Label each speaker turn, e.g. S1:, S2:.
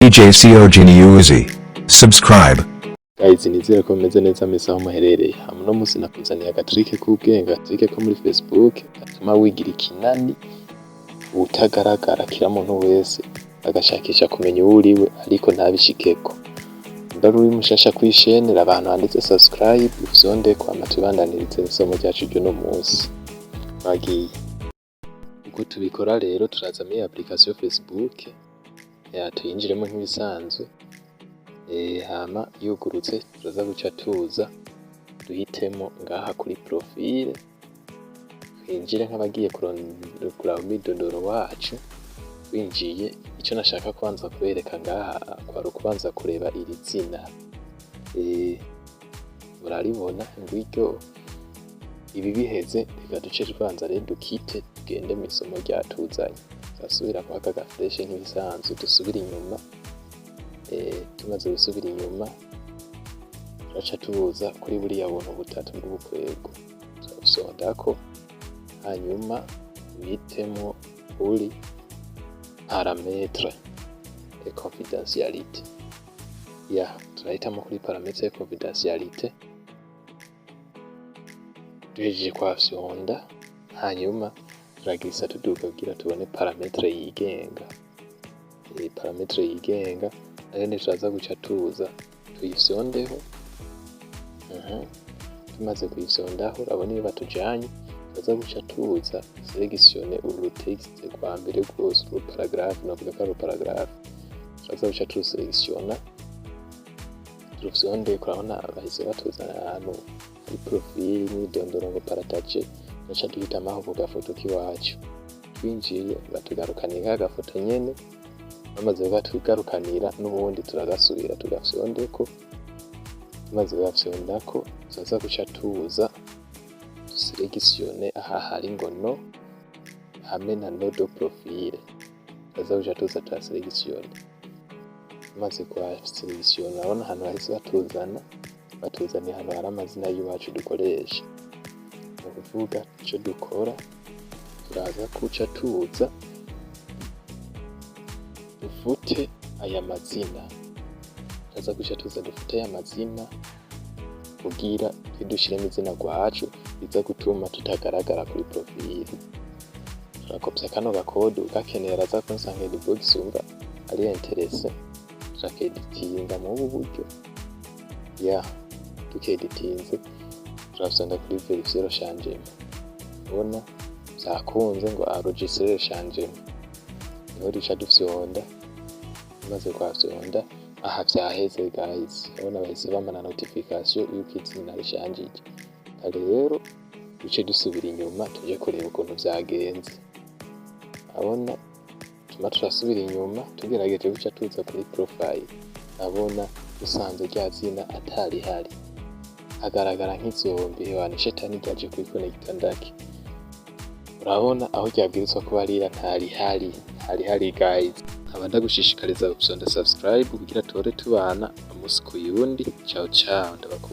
S1: BJCOG News. Subscribe.
S2: Guys, nizere ko meze neza mesa aho muherereye. Hamwe no musi nakuzaniye agatrike k'ubwenge, agatrike ko muri Facebook gatuma wigira ikinani utagaragara kira muntu wese agashakisha kumenya uwo uriwe ariko ntabishikeko. Ndari uri mushasha kwishenera abantu handitse subscribe ufyonde kwa matubandanirize isomo ryacu ry'uno munsi. Bagiye. Uko tubikora rero turaza muri application Facebook tuyinjiremo nk'ibisanzwe. Hama yugurutse turaza guca tuza duhitemo ngaha kuri profile twinjire nk'abagiye kuraba umwidondoro wacu. Winjiye icyo nashaka kubanza kubereka ngaha kwari ukubanza kureba iri zina. Muraribona ngwiryo ibi biheze reka duce tubanza rero dukite tugende mu isomo ryatuzanye. Turasubira kwa aka gafresh nk'ibisanzwe dusubira inyuma. Tumaze gusubira inyuma turaca tubuza kuri buriya buntu butatu bw'ubukwego turabusondako, hanyuma witemo kuri parametre de confidentialité. Turahitamo kuri parametre de confidentialité. Duhejeje kwafyonda hanyuma turagisa tuduga kugira tubone parametre yigenga. Parametre yigenga nayo turaza guca tuza tuyifyondeho. Tumaze kuyifyondaho urabona iyo batujanye turaza guca tuza selectionner uru text kwa mbere rwose uru paragraphe navuga ko ari paragraphe. Turaza guca tuselectiona turufyonde kurabona bahise batuzana ahantu hari profile n'idondoro ngo partage. Turaca duhitamo aho ku gafoto k'iwacu. Twinjiye batugarukanira agafoto nyene. Bamaze batugarukanira n'ubundi turagasubira tugafyondeko. Tumaze gafyondako tuzaza guca tuza duselectione aha hari ngo no hamwe na no do profile. Tuzaza guca tuza turaselectione. Tumaze kuhaselectiona urabona ahantu hahise batuzaniye ahantu hari amazina y'iwacu dukoresha. Ni ukuvuga icyo dukora turaza guca tuza dufute aya mazina. Turaza guca tuza dufute aya mazina kugira dushiremo izina rwacu biza gutuma tutagaragara kuri profile. Turakopya kano gakode ugakenera araza kunsanga ni box umva ari interesse. Turakeditinga mu ubu buryo tukeditinze turasanga kuri verifier changement. Ubona byakunze ngo enregistrer changement. Niho duca dufyonda. Maze kwafyonda aha byaheze guys. Ubona bahise bamana notification yuko izina rishanjije. Rero duce dusubira inyuma tuje kureba ukuntu byagenze. Abona tuma turasubira inyuma tugerageje guca tuza kuri profile. Abona usanze rya zina atari hari agaragara nk'izombi wana shetani ryaje kwiconnecta ndaki. Urabona aho ryabwirizwa kuba rira ntari hari guys. Abanda gushishikariza gusonda subscribe kugira tore tubana umunsi ku yundi. Ciao ciao ndabakunda.